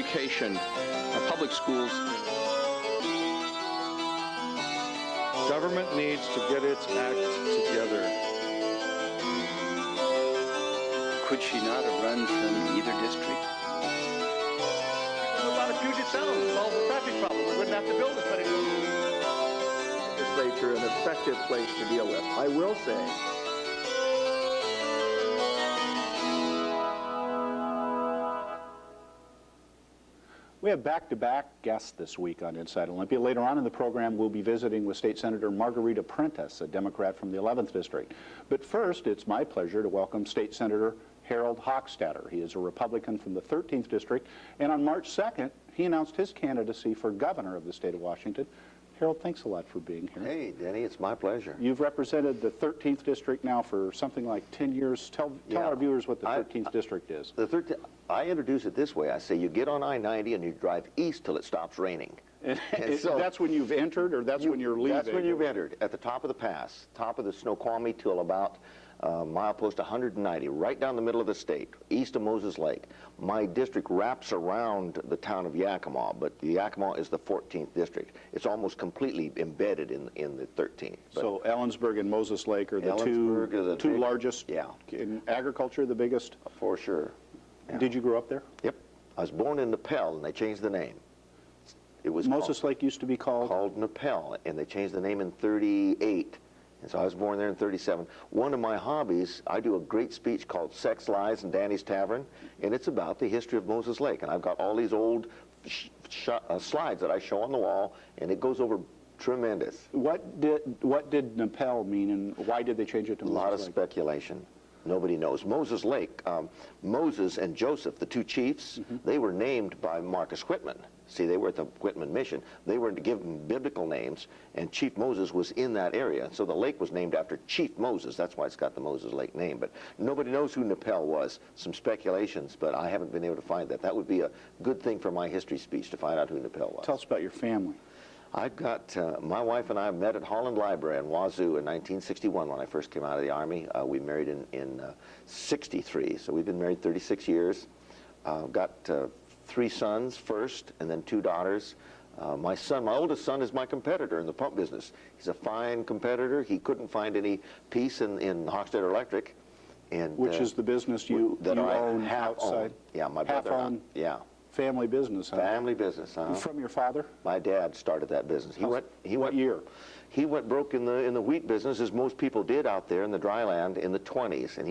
education, public schools. Government needs to get its act together. Could she not have run from either district? What about a Puget Sound to solve the traffic problem? We wouldn't have to build as many roads. Legislature an effective place to deal with. I will say, we have back-to-back guests this week on Inside Olympia. Later on in the program, we'll be visiting with State Senator Margarita Prentice, a Democrat from the 11th District. But first, it's my pleasure to welcome State Senator Harold Hochstatter. He is a Republican from the 13th District, and on March 2nd, he announced his candidacy for governor of the state of Washington. Harold, thanks a lot for being here. Hey, Denny, it's my pleasure. You've represented the 13th District now for something like 10 years. Tell our viewers what the 13th District is. I introduce it this way. I say you get on I-90 and you drive east till it stops raining. And so that's when you've entered, or that's when you're leaving? That's when you've entered, at the top of the pass, top of the Snoqualmie till about milepost 190, right down the middle of the state, east of Moses Lake. My district wraps around the town of Yakima, but Yakima is the 14th district. It's almost completely embedded in the 13th. But so Ellensburg and Moses Lake are the two largest. Yeah. In agriculture, the biggest? For sure. Yeah. Did you grow up there? Yep. I was born in Nepal, and they changed the name. It was Moses Lake used to be called Nepal, and they changed the name in 38. And so I was born there in 37. One of my hobbies, I do a great speech called Sex, Lies, and Danny's Tavern, and it's about the history of Moses Lake. And I've got all these old slides that I show on the wall, and it goes over tremendous. What did Nepal mean, and why did they change it to Moses Lake? A lot of speculation. Nobody knows. Moses Lake, Moses and Joseph, the two chiefs, they were named by Marcus Whitman. See, they were at the Whitman mission. They were to give them biblical names, and Chief Moses was in that area. So the lake was named after Chief Moses. That's why it's got the Moses Lake name. But nobody knows who Nepal was. Some speculations, but I haven't been able to find that. That would be a good thing for my history speech, to find out who Nepal was. Tell us about your family. I've got, my wife and I met at Holland Library in Wazoo in 1961 when I first came out of the Army. We married in 63, so we've been married 36 years. Got 3 sons first, and then 2 daughters. My oldest son is my competitor in the pump business. He's a fine competitor. He couldn't find any peace in Hochstatter Electric. And, which is the business you own outside? Yeah, my brother. Half own? Yeah. Family business, huh? Family business, huh? From your father? My dad started that business. What year? He went broke in the wheat business, as most people did out there in the dry land in the 20s. And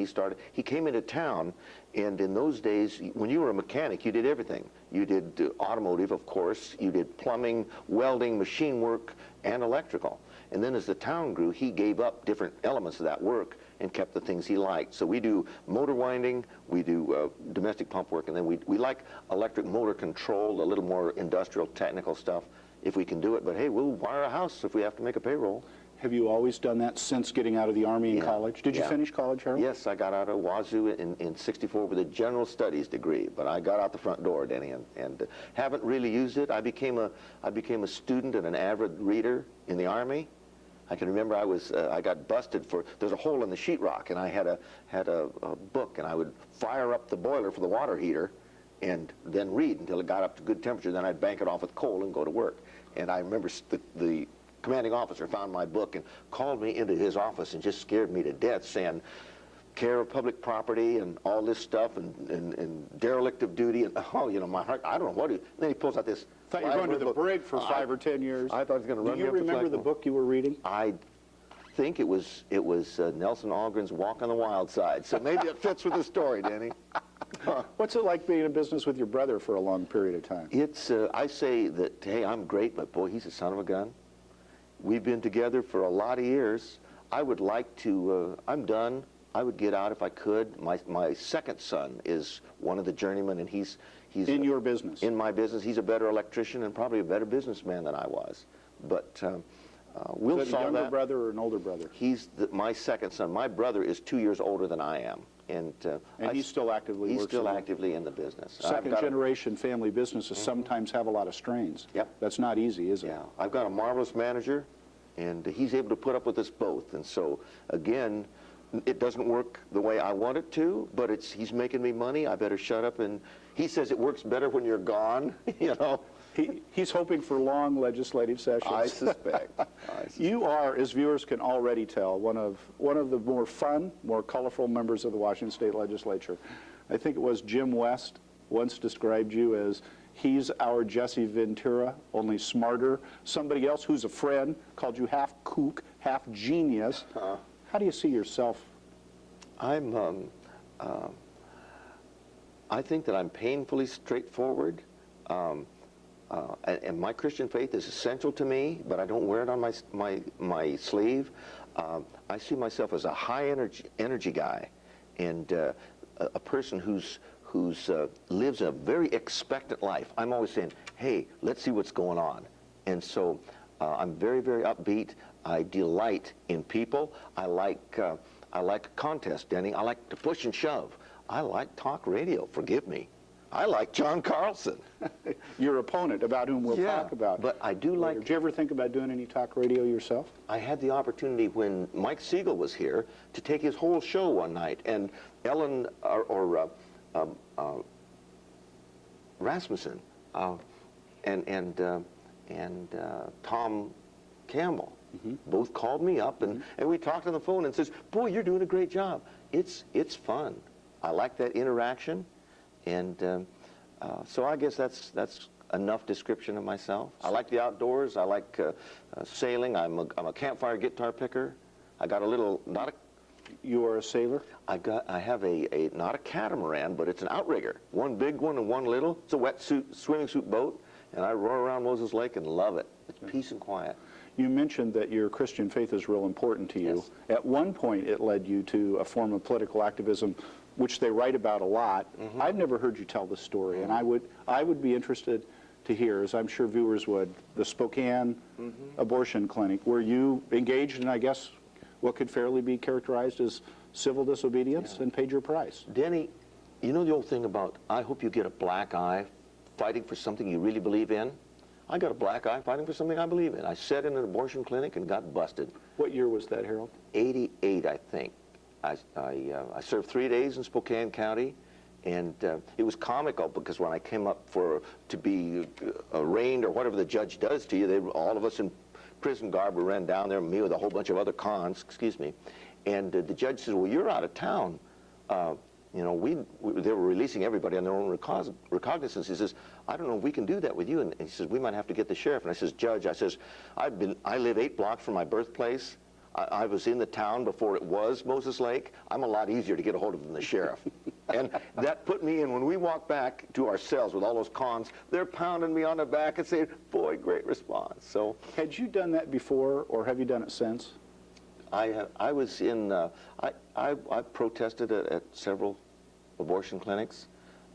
he came into town, and in those days, when you were a mechanic, you did everything. You did automotive, of course. You did plumbing, welding, machine work, and electrical. And then as the town grew, he gave up different elements of that work and kept the things he liked. So we do motor winding, we do domestic pump work, and then we like electric motor control, a little more industrial technical stuff, if we can do it. But hey, we'll wire a house if we have to make a payroll. Have you always done that since getting out of the Army and college? Did you finish college, Harold? Yes, I got out of Wazoo in 64 with a general studies degree, but I got out the front door, Denny, and haven't really used it. I became a student and an avid reader in the Army. I can remember I got busted for, there's a hole in the sheetrock, and I had a book, and I would fire up the boiler for the water heater and then read until it got up to good temperature. Then I'd bank it off with coal and go to work. And I remember the commanding officer found my book and called me into his office and just scared me to death, saying, care of public property and all this stuff and derelict of duty, and my heart, I don't know what he, and then he pulls out this. I thought you were going to the brig for 5 or 10 years. I thought he was going to run me up the flagpole. Do you remember the book you were reading? I think it was Nelson Algren's Walk on the Wild Side, so maybe it fits with the story, Danny. What's it like being in business with your brother for a long period of time? It's, I say that, hey, I'm great, but boy, he's a son of a gun. We've been together for a lot of years. I would like to, I'm done. I would get out if I could. My second son is one of the journeymen, and he's in your business. In my business, he's a better electrician and probably a better businessman than I was. But we'll solve that. Is that a younger brother or an older brother? He's my second son. My brother is 2 years older than I am, and he's still actively. He's still actively in the business. Second generation family businesses sometimes have a lot of strains. Yep. That's not easy, is it? Yeah. I've got a marvelous manager, and he's able to put up with us both. And so again, it doesn't work the way I want it to, but he's making me money. I better shut up. And he says it works better when you're gone, you know. He's hoping for long legislative sessions. I suspect. You are, as viewers can already tell, one of the more fun, more colorful members of the Washington State Legislature. I think it was Jim West once described you as, he's our Jesse Ventura, only smarter. Somebody else who's a friend called you half kook, half genius. How do you see yourself? I think that I'm painfully straightforward. And my Christian faith is essential to me, but I don't wear it on my sleeve. I see myself as a high energy guy, and a person who's lives a very expectant life. I'm always saying, hey, let's see what's going on. And so I'm very, very upbeat. I delight in people. I like contest, Denny. I like to push and shove. I like talk radio, forgive me. I like John Carlson. Your opponent, about whom we'll talk about. But I do like... Did you ever think about doing any talk radio yourself? I had the opportunity when Mike Siegel was here to take his whole show one night, and Ellen Rasmussen and Tom Campbell both called me up, and we talked on the phone and says, boy, you're doing a great job. It's fun. I like that interaction. And so I guess that's enough description of myself. I like the outdoors. I like sailing. I'm a campfire guitar picker. I got a little, not a... You are a sailor? I have a not a catamaran, but it's an outrigger. One big one and one little. It's a wetsuit, swimming suit boat, and I roar around Moses Lake and love it. It's peace and quiet. You mentioned that your Christian faith is real important to you. Yes. At one point, it led you to a form of political activism, which they write about a lot. I've never heard you tell the story, and I would be interested to hear, as I'm sure viewers would, the Spokane abortion clinic, where you engaged in, I guess, what could fairly be characterized as civil disobedience and paid your price. Denny, you know the old thing about, I hope you get a black eye fighting for something you really believe in? I got a black eye fighting for something I believe in. I sat in an abortion clinic and got busted. What year was that, Harold? 88, I think. I served 3 days in Spokane County, and it was comical because when I came up to be arraigned or whatever the judge does to you, all of us in prison garb were ran down there, me with a whole bunch of other cons, excuse me, and the judge says, well, you're out of town. You know, they were releasing everybody on their own recognizance. He says, I don't know if we can do that with you. And he says, we might have to get the sheriff. And I says, Judge, I says, I live 8 blocks from my birthplace. I was in the town before it was Moses Lake. I'm a lot easier to get a hold of than the sheriff. And that put me in. When we walked back to our cells with all those cons, they're pounding me on the back and saying, boy, great response. So, had you done that before, or have you done it since? I was in, I protested at several abortion clinics.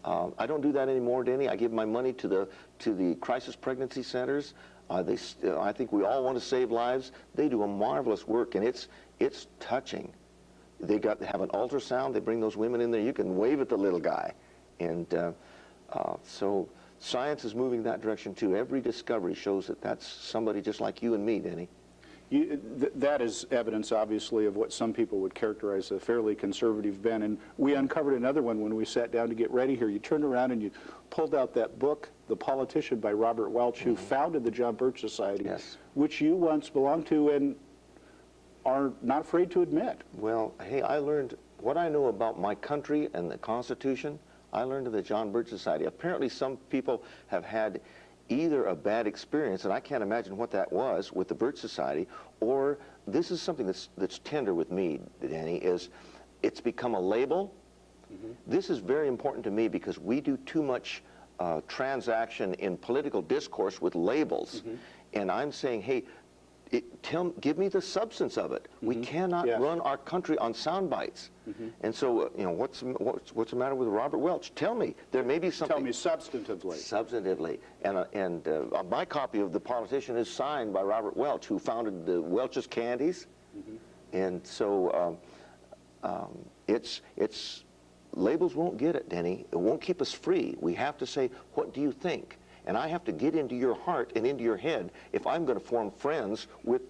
I don't do that anymore, Denny. I give my money to the crisis pregnancy centers. I think we all want to save lives. They do a marvelous work, and it's touching. They have an ultrasound. They bring those women in there. You can wave at the little guy, and so science is moving that direction too. Every discovery shows that that's somebody just like you and me, Denny. That is evidence, obviously, of what some people would characterize as a fairly conservative bent. And we uncovered another one when we sat down to get ready here. You turned around and you pulled out that book, The Politician by Robert Welch, who founded the John Birch Society, which you once belonged to and are not afraid to admit. Well, hey, I learned what I know about my country and the Constitution. I learned of the John Birch Society. Apparently, some people have had either a bad experience, and I can't imagine what that was with the Birch Society, or this is something that's tender with me, Danny, is it's become a label. This is very important to me because we do too much transaction in political discourse with labels, and I'm saying, hey, give me the substance of it. We cannot run our country on sound bites. And so, you know, what's the matter with Robert Welch? Tell me. There may be something. Tell me substantively. Substantively. And my copy of The Politician is signed by Robert Welch, who founded the Welch's Candies. And so it's labels won't get it, Denny. It won't keep us free. We have to say, what do you think? And I have to get into your heart and into your head if I'm going to form friends with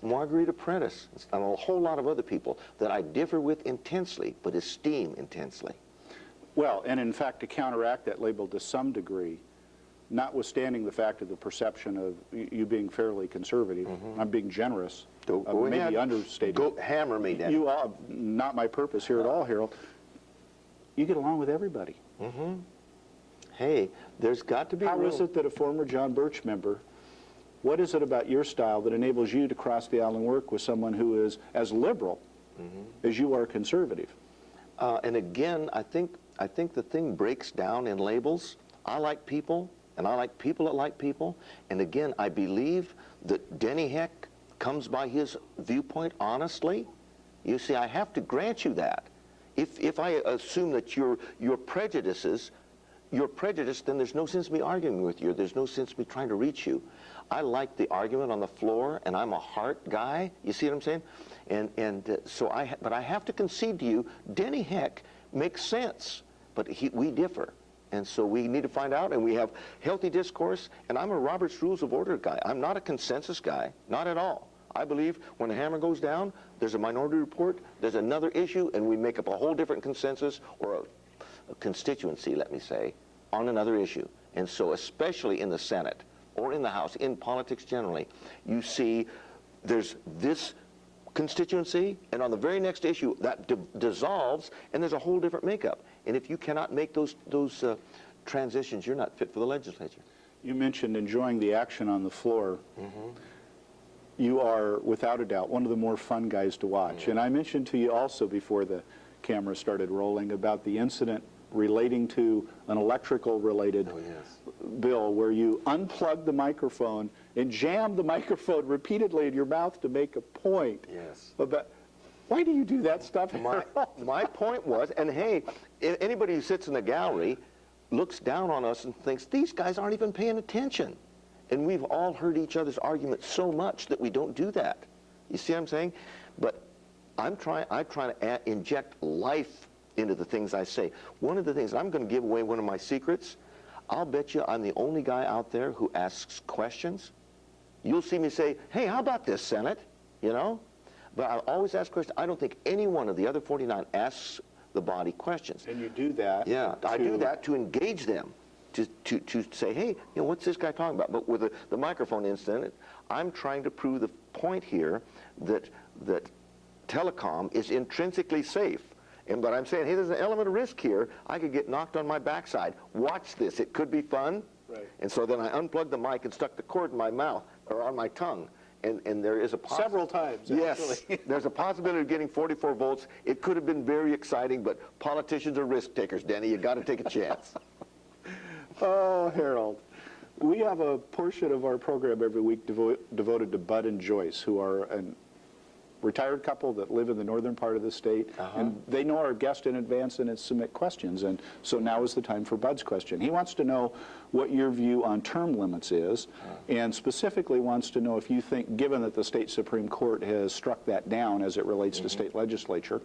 Marguerite Apprentice, and a whole lot of other people that I differ with intensely, but esteem intensely. Well, and in fact, to counteract that label to some degree, notwithstanding the fact of the perception of you being fairly conservative, I'm being generous, Go maybe ahead. understated. Go hammer me, Denny. You are not my purpose here at all, Harold. You get along with everybody. Hey, there's got to be How room. is it that a former John Birch member, what is it about your style that enables you to cross the aisle and work with someone who is as liberal as you are conservative? And again, I think the thing breaks down in labels. I like people, and I like people that like people. And again, I believe that Denny Heck comes by his viewpoint honestly. You see, I have to grant you that. If I assume that you're prejudiced, then there's no sense in me arguing with you. There's no sense in me trying to reach you. I like the argument on the floor, and I'm a heart guy. You see what I'm saying? But I have to concede to you, Denny Heck makes sense, but we differ. And so we need to find out, and we have healthy discourse, and I'm a Robert's Rules of Order guy. I'm not a consensus guy, not at all. I believe when the hammer goes down, there's a minority report, there's another issue, and we make up a whole different consensus or a constituency, let me say, on another issue. And so especially in the Senate or in the House, in politics generally, you see there's this constituency, and on the very next issue, that dissolves, and there's a whole different makeup. And if you cannot make those transitions, you're not fit for the legislature. You mentioned enjoying the action on the floor. You are, without a doubt, one of the more fun guys to watch. And I mentioned to you also before the camera started rolling about the incident relating to an electrical-related bill where you unplugged the microphone and jammed the microphone repeatedly in your mouth to make a point. Yes. But why do you do that stuff? My point was, and hey, anybody who sits in the gallery looks down on us and thinks, these guys aren't even paying attention. And we've all heard each other's arguments so much that we don't do that. You see what I'm saying? But I'm trying to inject life into the things I say. One of the things, I'm going to give away one of my secrets. I'll bet you I'm the only guy out there who asks questions. You'll see me say, hey, how about this, Senate? You know? But I'll always ask questions. I don't think any one of the other 49 asks the body questions. And you do that. Yeah, I do that to engage them, to say, hey, you know, what's this guy talking about? But with the microphone incident, I'm trying to prove the point here that telecom is intrinsically safe. But I'm saying, hey, there's an element of risk here. I could get knocked on my backside. Watch this. It could be fun. Right. And so then I unplugged the mic and stuck the cord in my mouth or on my tongue. And there is a Several times, yes, there's a possibility of getting 44 volts. It could have been very exciting, but politicians are risk takers, Denny. You got to take a chance. Oh, Harold. We have a portion of our program every week devoted to Bud and Joyce, who are a retired couple that live in the northern part of the state. And they know our guest in advance and submit questions. And so now is the time for Bud's question. He wants to know what your view on term limits is, and specifically wants to know if you think, given that the state Supreme Court has struck that down as it relates to state legislature,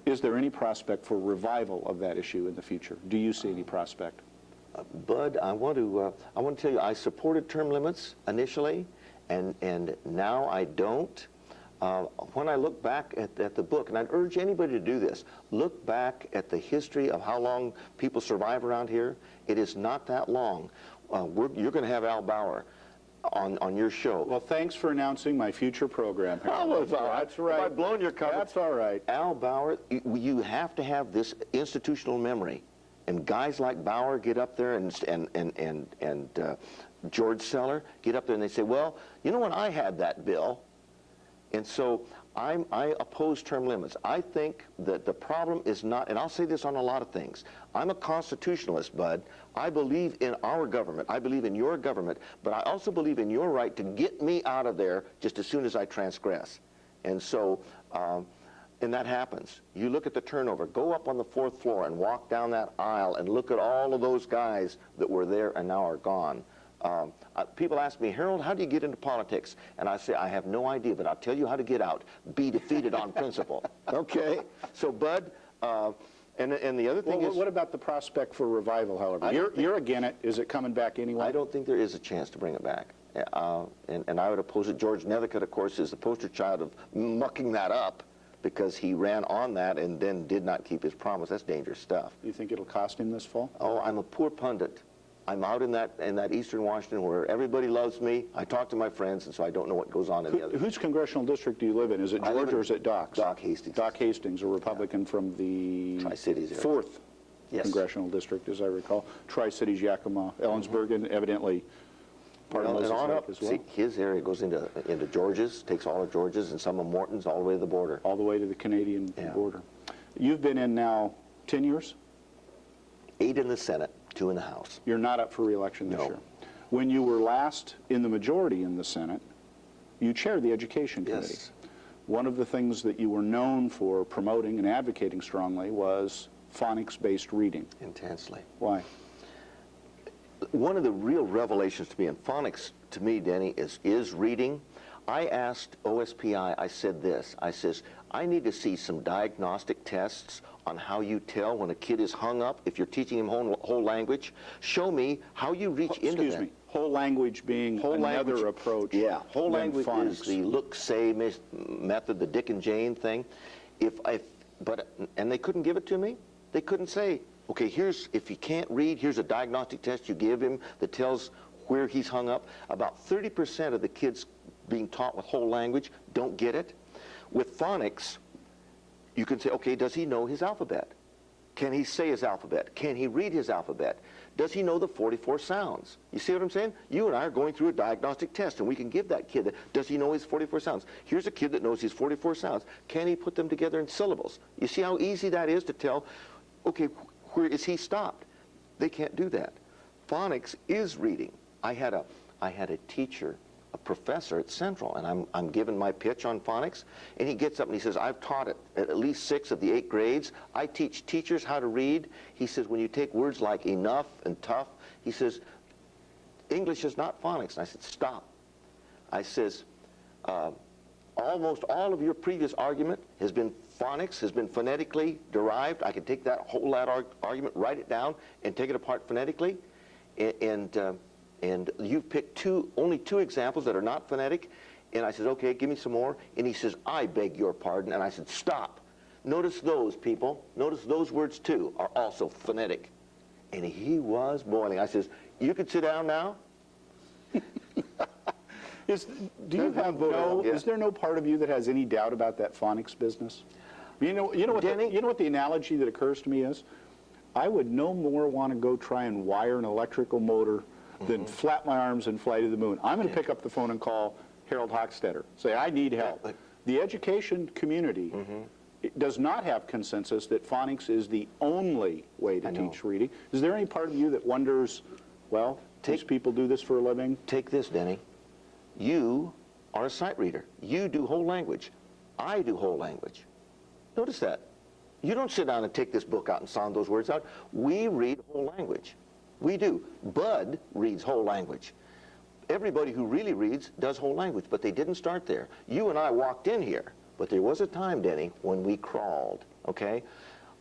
is there any prospect for revival of that issue in the future? Do you see any prospect? Bud, I want to tell you, I supported term limits initially, and now I don't. When I look back at the book, and I'd urge anybody to do this, look back at the history of how long people survive around here. It is not that long. You're going to have Al Bauer on your show. Well, thanks for announcing my future program, Harold. That's right. Have I blown your cover? That's all right. Al Bauer, you have to have this institutional memory. And guys like Bauer get up there and George Seller get up there and they say, well, you know when I had that bill? And so I oppose term limits. I think that the problem is not, and I'll say this on a lot of things, I'm a constitutionalist, Bud. I believe in our government. I believe in your government. But I also believe in your right to get me out of there just as soon as I transgress. And so, and that happens. You look at the turnover. Go up on the 4th floor and walk down that aisle and look at all of those guys that were there and now are gone. People ask me, Harold, how do you get into politics? And I say, I have no idea, but I'll tell you how to get out. Be defeated on principle. Okay? So, Bud, and the other thing is... What about the prospect for revival, however? You're against it. Is it coming back anyway? I don't think there is a chance to bring it back. and I would oppose it. George Nethercutt, of course, is the poster child of mucking that up because he ran on that and then did not keep his promise. That's dangerous stuff. You think it'll cost him this fall? Oh, I'm a poor pundit. I'm out in that eastern Washington where everybody loves me. I talk to my friends, and so I don't know what goes on in the other. Whose congressional district do you live in? Is it George or is it Doc's? Doc Hastings. Doc Hastings, a Republican from the Tri-Cities area. 4th Yes. congressional district, as I recall. Tri-Cities, Yakima, Ellensburg, and evidently part of Moses and on Lake up. as well. See, his area goes into Georgia's, takes all of Georgia's, and some of Morton's all the way to the border. All the way to the Canadian Yeah. border. You've been in now 10 years? 8 in the Senate, 2 in the House. You're not up for re-election this No. year. When you were last in the majority in the Senate, you chaired the Education Committee. Yes. One of the things that you were known for promoting and advocating strongly was phonics-based reading. Intensely. Why? One of the real revelations to me, and phonics to me, Denny, is reading. I asked OSPI, I said this, I says, I need to see some diagnostic tests on how you tell when a kid is hung up if you're teaching him whole language. Show me how you reach into that. Excuse me, whole language being another approach. Yeah, whole than language phonics. is the look-say method, the Dick and Jane thing. And they couldn't give it to me. They couldn't say, okay, if he can't read, here's a diagnostic test you give him that tells where he's hung up. About 30% of the kids being taught with whole language don't get it. With phonics, you can say, okay, does he know his alphabet? Can he say his alphabet? Can he read his alphabet? Does he know the 44 sounds? You see what I'm saying? You and I are going through a diagnostic test, and we can give that kid, does he know his 44 sounds? Here's a kid that knows his 44 sounds. Can he put them together in syllables? You see how easy that is to tell, okay, where is he stopped? They can't do that. Phonics is reading. I had a teacher, a professor at Central, and I'm giving my pitch on phonics, and he gets up and he says, I've taught it at least 6 of the 8 grades. I teach teachers how to read. He says, when you take words like enough and tough, he says, English is not phonics. And I said, stop. I says, almost all of your previous argument has been phonics, has been phonetically derived. I can take that whole argument, write it down, and take it apart phonetically. And you've picked only 2 examples that are not phonetic. And I said, okay, give me some more. And he says, I beg your pardon. And I said, stop. Notice those, people. Notice those words, too, are also phonetic. And he was boiling. I says, you could sit down now. Is there no part of you that has any doubt about that phonics business? You know what the analogy that occurs to me is? I would no more want to go try and wire an electrical motor than flap my arms and fly to the moon. I'm going to pick up the phone and call Harold Hochstatter, say, I need help. The education community does not have consensus that phonics is the only way to teach reading. Is there any part of you that wonders, well, these people do this for a living? Take this, Denny. You are a sight reader. You do whole language. I do whole language. Notice that. You don't sit down and take this book out and sound those words out. We read whole language. We do. Bud reads whole language. Everybody who really reads does whole language, but they didn't start there. You and I walked in here, but there was a time, Denny, when we crawled, okay?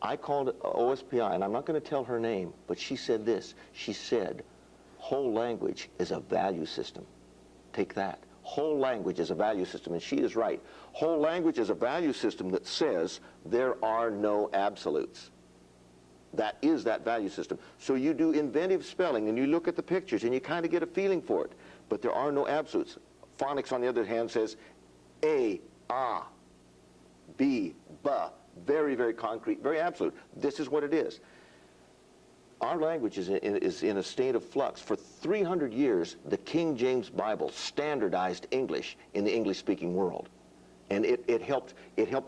I called OSPI, and I'm not going to tell her name, but she said this. She said, whole language is a value system. Take that. Whole language is a value system, and she is right. Whole language is a value system that says there are no absolutes. That is that value system. So you do inventive spelling, and you look at the pictures, and you kind of get a feeling for it. But there are no absolutes. Phonics, on the other hand, says A, ah, B, ba. Very, very concrete, very absolute. This is what it is. Our language is in a state of flux. For 300 years, the King James Bible standardized English in the English-speaking world. And it helped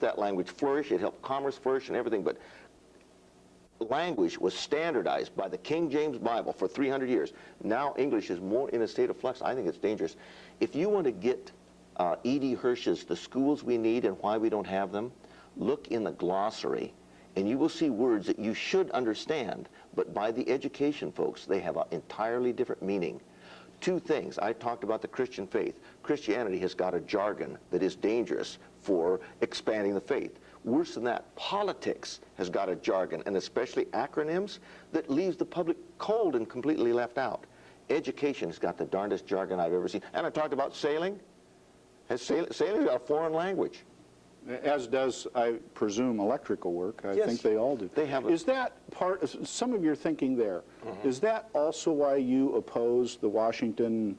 that language flourish, it helped commerce flourish and everything, but language was standardized by the King James Bible for 300 years. Now English is more in a state of flux. I think it's dangerous. If you want to get E.D. Hirsch's The Schools We Need and Why We Don't Have Them, look in the glossary, and you will see words that you should understand, but by the education folks, they have an entirely different meaning. 2 things. I talked about the Christian faith. Christianity has got a jargon that is dangerous for expanding the faith. Worse than that, politics has got a jargon, and especially acronyms, that leaves the public cold and completely left out. Education has got the darndest jargon I've ever seen. And I talked about sailing. Sailing's got a foreign language. As does, I presume, electrical work. I Yes. think they all do. They have a- Is that part, some of your thinking there, is that also why you oppose the Washington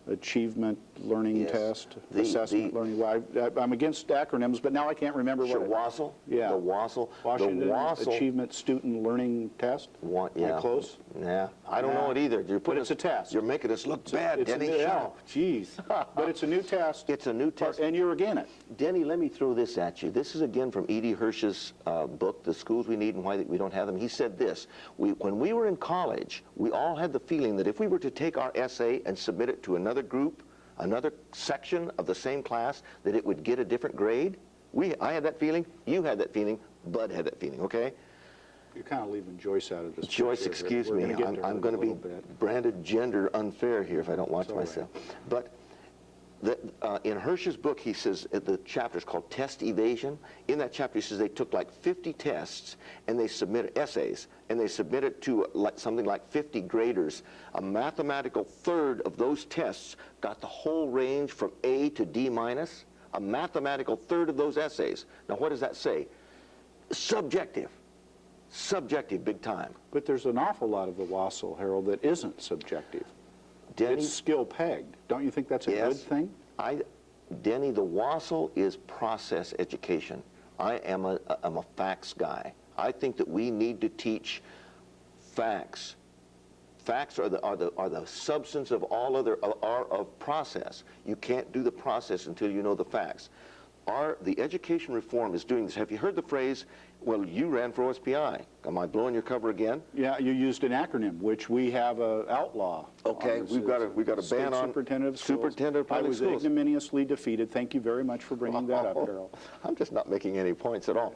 Achievement Learning Yes. Test, The- Assessment the- Learning? Well, I'm against acronyms, but now I can't remember Sure, what WASL? Yeah. The WASL. Washington the WASL, Achievement Student Learning Test? yeah. Am I close? Yeah, I don't Yeah. know it either. You're putting it's a test. You're making us look bad, It's a Denny. new, yeah, geez. But it's a new test. It's a new test. And you're against it. Denny, let me throw this at you. This is again from E.D. Hirsch's book, The Schools We Need and Why We Don't Have Them. He said this, when we were in college, we all had the feeling that if we were to take our essay and submit it to another group, another section of the same class, that it would get a different grade. I had that feeling, you had that feeling, Bud had that feeling, okay? You're kind of leaving Joyce out of this. Joyce, picture. excuse We're me, gonna get to her I'm going to in a be little bit. branded gender unfair here if I don't watch all right. myself. But in Hirsch's book, he says, the chapter is called Test Evasion. In that chapter, he says they took like 50 tests and they submitted essays, and they submitted to something like 50 graders. A mathematical third of those tests got the whole range from A to D minus. A mathematical third of those essays. Now, what does that say? Subjective. Subjective, big time. But there's an awful lot of the WASL, Harold, that isn't subjective. Denny, It's skill pegged. Don't you think that's a Yes. good thing? Denny, the WASL is process education. I'm a facts guy. I think that we need to teach facts. Facts are the substance of all other of process. You can't do the process until you know the facts. The education reform is doing this. Have you heard the phrase, well, you ran for OSPI. Am I blowing your cover again? Yeah, you used an acronym, which we have a outlaw. Okay, on. we've got a State ban on Superintendent of Schools. Superintendent of Public I was Schools. ignominiously defeated. Thank you very much for bringing that up, Harold. I'm just not making any points at all.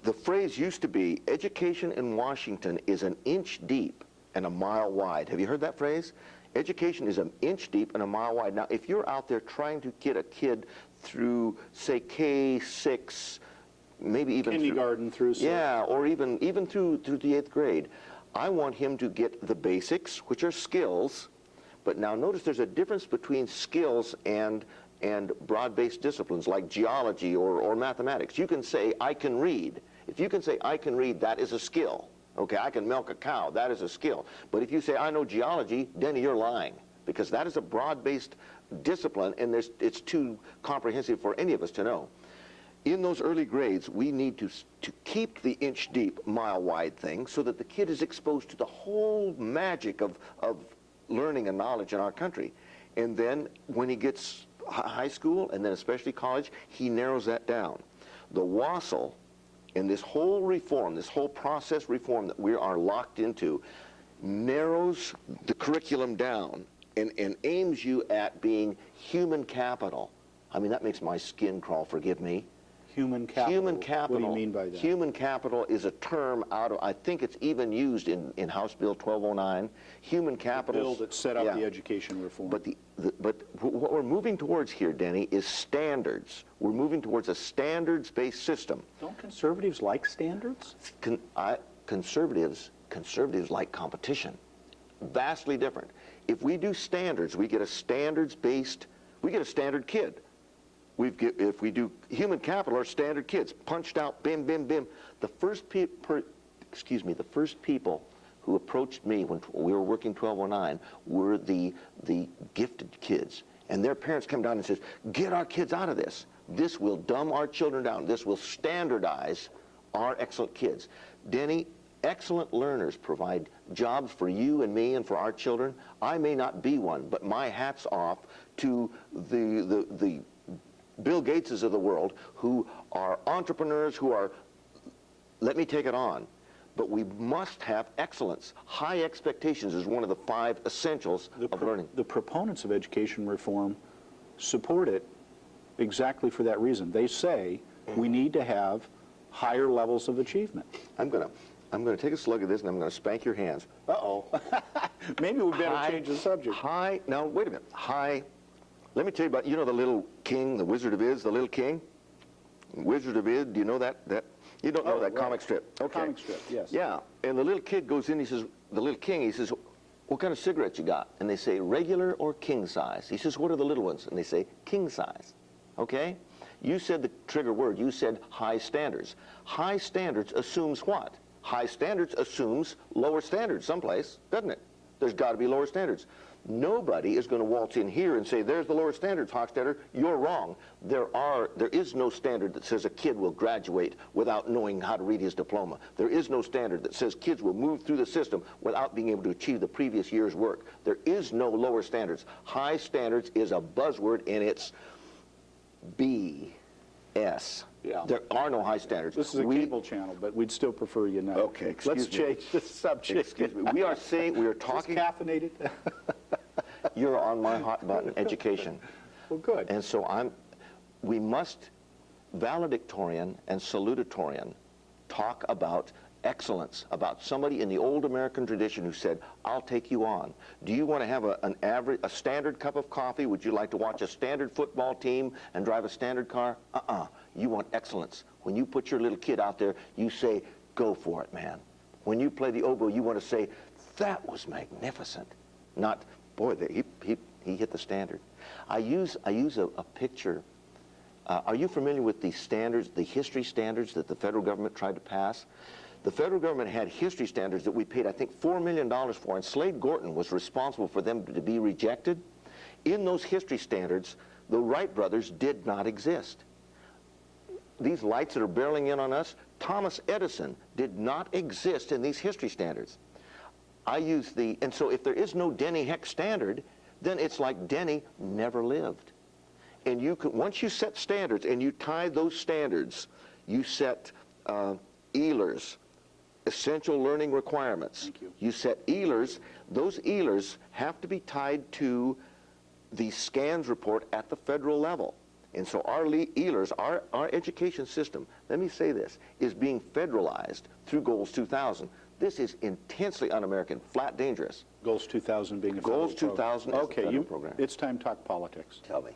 The phrase used to be, education in Washington is an inch deep and a mile wide. Have you heard that phrase? Education is an inch deep and a mile wide. Now, if you're out there trying to get a kid through, say, K6, maybe even Kindergarten through sixth. yeah, or even through the 8th grade, I want him to get the basics, which are skills. But now notice there's a difference between skills and broad-based disciplines like geology or mathematics. You can say, I can read. If you can say, I can read, that is a skill. Okay, I can milk a cow, that is a skill. But if you say, I know geology, Denny, you're lying, because that is a broad-based discipline, and it's too comprehensive for any of us to know. In those early grades, we need to keep the inch-deep, mile-wide thing so that the kid is exposed to the whole magic of learning and knowledge in our country. And then when he gets high school, and then especially college, he narrows that down. The WASL, and this whole reform, this whole process reform that we are locked into, narrows the curriculum down and aims you at being human capital. I mean, that makes my skin crawl, forgive me. Human capital. Human capital. What do you mean by that? Human capital is a term out of, I think it's even used in House Bill 1209. Human capital. The bill that set up the education reform. But but what we're moving towards here, Denny, is standards. We're moving towards a standards-based system. Don't conservatives like standards? Conservatives like competition. Vastly different. If we do standards, we get a standards-based, we get a standard kid. If we do human capital, our standard kids, punched out, bim, bim, bim. The first people who approached me when we were working 1209 were the gifted kids. And their parents come down and says, get our kids out of this. This will dumb our children down. This will standardize our excellent kids. Denny, excellent learners provide jobs for you and me and for our children. I may not be one, but my hat's off to the Bill Gateses of the world, who are entrepreneurs, who are, let me take it on, but we must have excellence. High expectations is one of the 5 essentials of learning. The proponents of education reform support it exactly for that reason. They say we need to have higher levels of achievement. I'm gonna take a slug of this and I'm gonna spank your hands. Uh-oh. Maybe we better change the subject. Now wait a minute. Let me tell you about, you know the little king, the Wizard of Iz, the little king? Wizard of Iz, do you know that? You don't know that right. comic strip. Okay. Comic strip, yes. Yeah, and the little kid goes in, he says, the little king, he says, what kind of cigarettes you got? And they say, regular or king size? He says, what are the little ones? And they say, king size. Okay? You said the trigger word. You said high standards. High standards assumes what? High standards assumes lower standards someplace, doesn't it? There's got to be lower standards. Nobody is going to waltz in here and say, there's the lower standards, Hochstatter. You're wrong. There is no standard that says a kid will graduate without knowing how to read his diploma. There is no standard that says kids will move through the system without being able to achieve the previous year's work. There is no lower standards. High standards is a buzzword, and it's BS. Yeah. There are no high standards. This is a cable channel, but we'd still prefer you not. Okay, excuse Let's me. change the subject. Excuse me. We are talking. Is this caffeinated? You're on my hot button, education. Well, good. And so we must, valedictorian and salutatorian, talk about excellence, about somebody in the old American tradition who said, I'll take you on. Do you want to have a standard cup of coffee? Would you like to watch a standard football team and drive a standard car? You want excellence. When you put your little kid out there, you say, go for it, man. When you play the oboe, you want to say, that was magnificent. Not, boy, he hit the standard. I use a picture. Are you familiar with the standards, the history standards that the federal government tried to pass? The federal government had history standards that we paid, I think, $4 million for, and Slade Gorton was responsible for them to be rejected. In those history standards, the Wright brothers did not exist. These lights that are barreling in on us, Thomas Edison did not exist in these history standards. And so if there is no Denny Heck standard, then it's like Denny never lived. And once you set standards and you tie those standards, you set ELRs, essential learning requirements. Thank you. You set ELRs. Those ELRs have to be tied to the scans report at the federal level. And so our ELRs, our education system, let me say this, is being federalized through Goals 2000. This is intensely un-American, flat dangerous. Goals 2000 being a federal Goals 2000 is a federal program. It's time to talk politics. Tell me.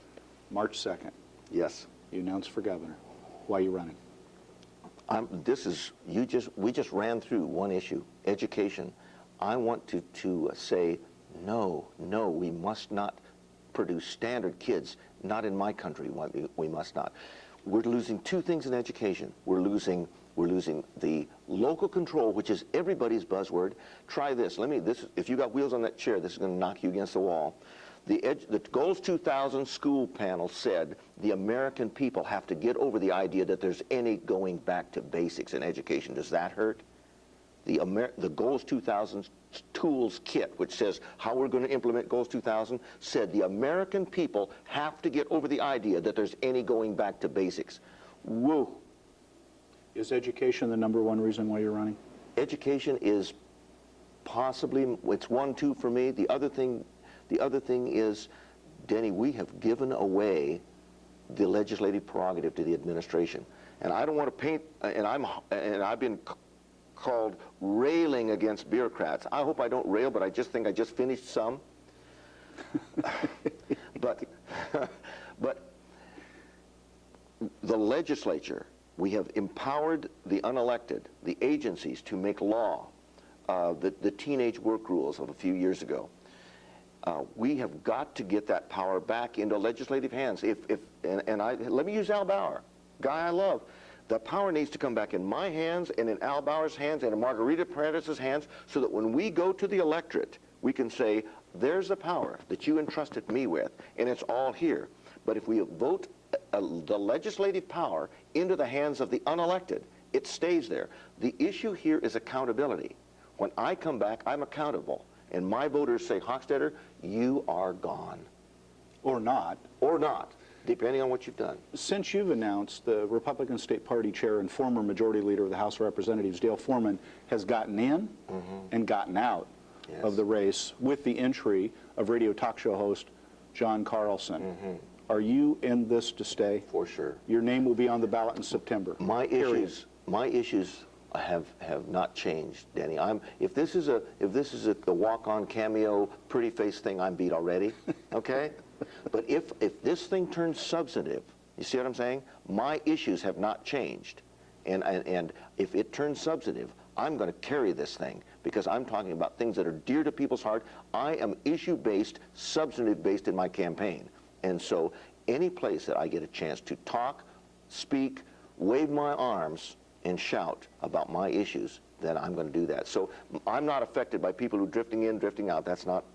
March 2nd. Yes. You announced for governor. Why are you running? We just ran through one issue, education. I want to say, no, we must not produce standard kids. Not in my country, we must not. We're losing two things in education. We're losing the local control, which is everybody's buzzword. Try this. If you got wheels on that chair, this is going to knock you against the wall. The Goals 2000 school panel said the American people have to get over the idea that there's any going back to basics in education. Does that hurt? The Goals 2000 tools kit, which says how we're going to implement Goals 2000, said the American people have to get over the idea that there's any going back to basics. Woo. Is education the #1 reason why you're running? Education is possibly, it's 1-2 for me. The other thing is, Denny, we have given away the legislative prerogative to the administration. And I don't want to paint, and I've been called railing against bureaucrats. I hope I don't rail, but I just think I just finished some. but the legislature, we have empowered the unelected, the agencies, to make law. The teenage work rules of a few years ago. We have got to get that power back into legislative hands. Let me use Al Bauer, guy I love. The power needs to come back in my hands and in Al Bauer's hands and in Margarita Prentice's hands, so that when we go to the electorate, we can say, there's the power that you entrusted me with, and it's all here. But if we vote the legislative power into the hands of the unelected, it stays there. The issue here is accountability. When I come back, I'm accountable. And my voters say, Hochstatter, you are gone. Or not. Or not, depending on what you've done. Since you've announced, the Republican State Party Chair and former Majority Leader of the House of Representatives, Dale Foreman, has gotten in and gotten out of the race with the entry of radio talk show host John Carlson. Are you in this to stay? For sure. Your name will be on the ballot in September. My issues have not changed, Danny. If this is a walk-on cameo, pretty face thing, I'm beat already. Okay? But if this thing turns substantive, you see what I'm saying? My issues have not changed, And if it turns substantive, I'm going to carry this thing because I'm talking about things that are dear to people's heart. I am issue-based, substantive-based in my campaign. And so any place that I get a chance to talk, speak, wave my arms, and shout about my issues, then I'm going to do that. So I'm not affected by people who are drifting in, drifting out. That's not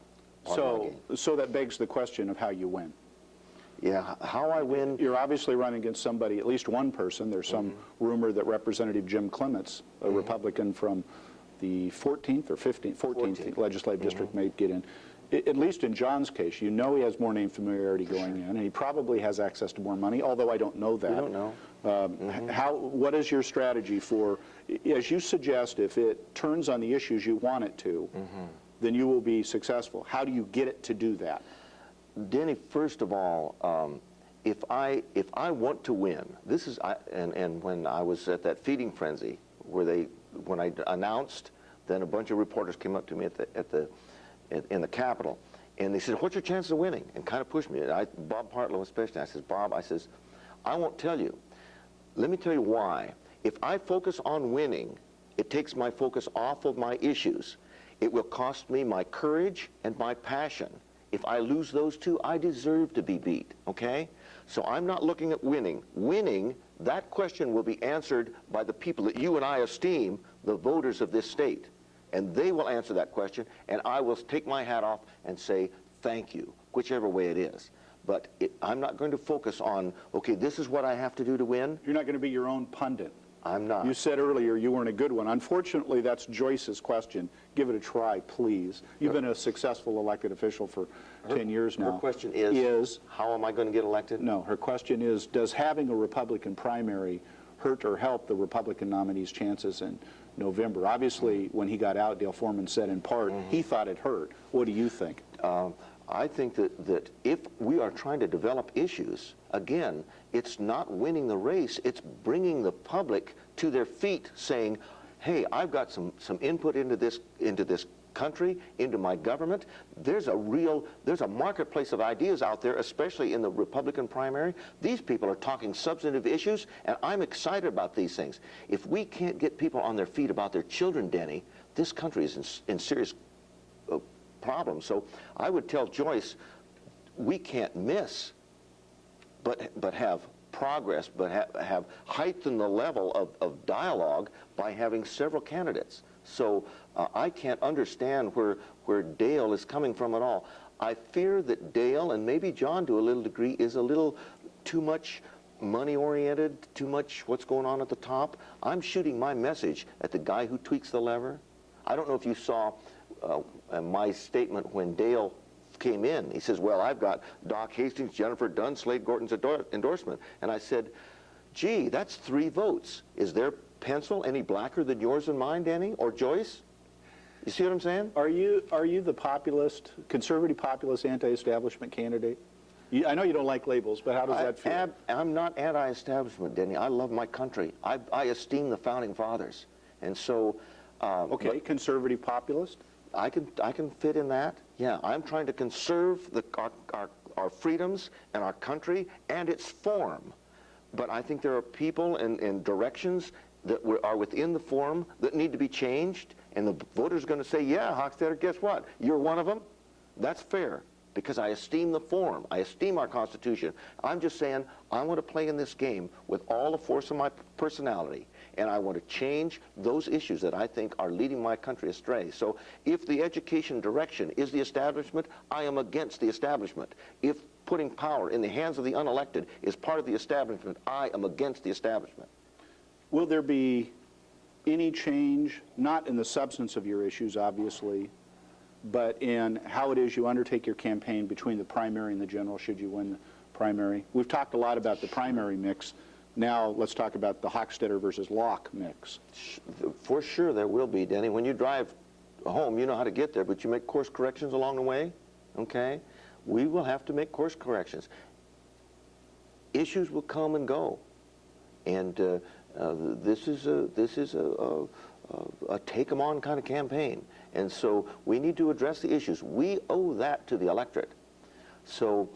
part of my game. So that begs the question of how you win. Yeah, how I win. You're obviously running against somebody, at least one person. There's some rumor that Representative Jim Clements, a Republican from the 14th or 14th legislative district, may get in. At least in John's case, you know he has more name familiarity going in, and he probably has access to more money, although I don't know that. We don't know. What is your strategy for, as you suggest, if it turns on the issues you want it to, then you will be successful. How do you get it to do that? Denny, first of all, if I want to win, this is, and when I was at that feeding frenzy, where when I announced, then a bunch of reporters came up to me in the Capitol, and they said, "What's your chance of winning?" And kind of pushed me. Bob Partlow especially. I says, "Bob," I says, "I won't tell you. Let me tell you why. If I focus on winning, it takes my focus off of my issues. It will cost me my courage and my passion. If I lose those two, I deserve to be beat, okay? So I'm not looking at winning. Winning, that question will be answered by the people that you and I esteem, the voters of this state. And they will answer that question, and I will take my hat off and say, thank you, whichever way it is. But I'm not going to focus on, okay, this is what I have to do to win. You're not going to be your own pundit. I'm not. You said earlier you weren't a good one. Unfortunately, that's Joyce's question. Give it a try, please. You've been a successful elected official for 10 years now. Her question is, how am I going to get elected? No, her question is, does having a Republican primary hurt or help the Republican nominee's chances in November? Obviously, when he got out, Dale Foreman said in part, he thought it hurt. What do you think? I think that if we are trying to develop issues, again, it's not winning the race, it's bringing the public to their feet saying, hey, I've got some input into this country, into my government. There's a marketplace of ideas out there, especially in the Republican primary. These people are talking substantive issues, and I'm excited about these things. If we can't get people on their feet about their children, Denny, this country is in serious problem. So I would tell Joyce, we can't miss, but have progress, but have heightened the level of dialogue by having several candidates. So I can't understand where Dale is coming from at all. I fear that Dale, and maybe John to a little degree, is a little too much money-oriented, too much what's going on at the top. I'm shooting my message at the guy who tweaks the lever. I don't know if you saw my statement when Dale came in. He says, well, I've got Doc Hastings, Jennifer Dunn, Slade Gorton's endorsement. And I said, gee, that's 3 votes. Is their pencil any blacker than yours and mine, Danny, or Joyce? You see what I'm saying? Are you the populist, conservative populist, anti-establishment candidate? I know you don't like labels, but how does that feel? I'm not anti-establishment, Denny. I love my country. I esteem the founding fathers. And so... okay, conservative populist? I can fit in that. Yeah, I'm trying to conserve our freedoms and our country and its form. But I think there are people and directions that are within the form that need to be changed, and the voters are going to say, yeah, Hochstatter, guess what? You're one of them. That's fair, because I esteem the form. I esteem our Constitution. I'm just saying I want to play in this game with all the force of my personality, and I want to change those issues that I think are leading my country astray. So if the education direction is the establishment, I am against the establishment. If putting power in the hands of the unelected is part of the establishment, I am against the establishment. Will there be any change, not in the substance of your issues, obviously, but in how it is you undertake your campaign between the primary and the general, should you win the primary? We've talked a lot about the primary mix. Now let's talk about the Hochstatter versus Locke mix. For sure there will be, Denny. When you drive home, you know how to get there, but you make course corrections along the way, okay? We will have to make course corrections. Issues will come and go, and this is a take-them-on kind of campaign, and so we need to address the issues. We owe that to the electorate. So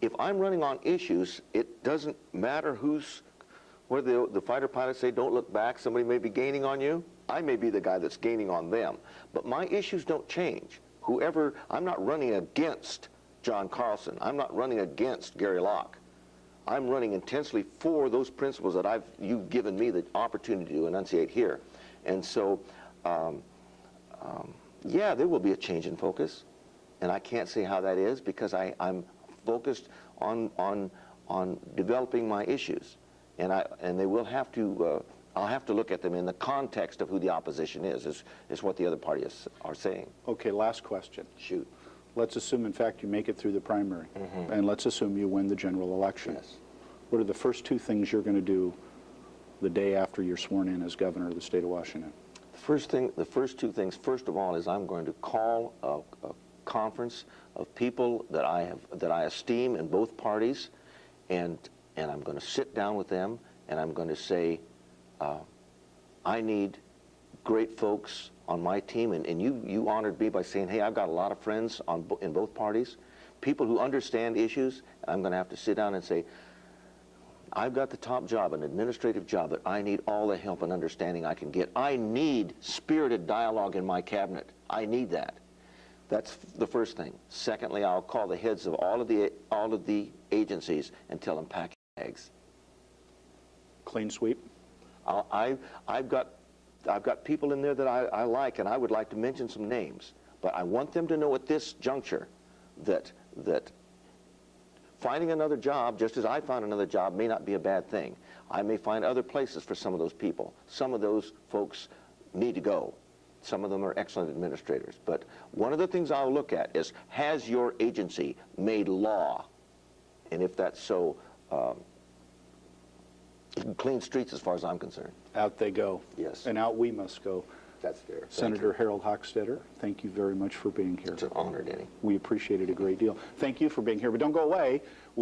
if I'm running on issues, it doesn't matter who's Where the fighter pilots say, don't look back, somebody may be gaining on you. I may be the guy that's gaining on them. But my issues don't change. I'm not running against John Carlson. I'm not running against Gary Locke. I'm running intensely for those principles that you've given me the opportunity to enunciate here. And so, yeah, there will be a change in focus. And I can't say how that is because I'm focused on developing my issues. And they will have to, I'll have to look at them in the context of who the opposition is what the other parties are saying. Okay, last question. Shoot. Let's assume, in fact, you make it through the primary, and let's assume you win the general election. Yes. What are the first two things you're going to do the day after you're sworn in as governor of the state of Washington? The first two things, first of all, is I'm going to call a conference of people that I esteem in both parties, and I'm going to sit down with them, and I'm going to say, I need great folks on my team, and you honored me by saying, hey, I've got a lot of friends in both parties, people who understand issues. I'm going to have to sit down and say, I've got the top job, an administrative job, but I need all the help and understanding I can get. I need spirited dialogue in my cabinet. I need that. That's the first thing. Secondly, I'll call the heads of all of the agencies and tell them pack your bags. Clean sweep? I've got people in there that I like, and I would like to mention some names. But I want them to know at this juncture that finding another job, just as I found another job, may not be a bad thing. I may find other places for some of those people. Some of those folks need to go. Some of them are excellent administrators. But one of the things I'll look at is, has your agency made law? And if that's so, clean streets as far as I'm concerned. Out they go. Yes. And out we must go. That's fair. Senator Harold Hochstatter, thank you very much for being here. It's an honor, Denny. We appreciate it a great deal. Thank you for being here, but don't go away.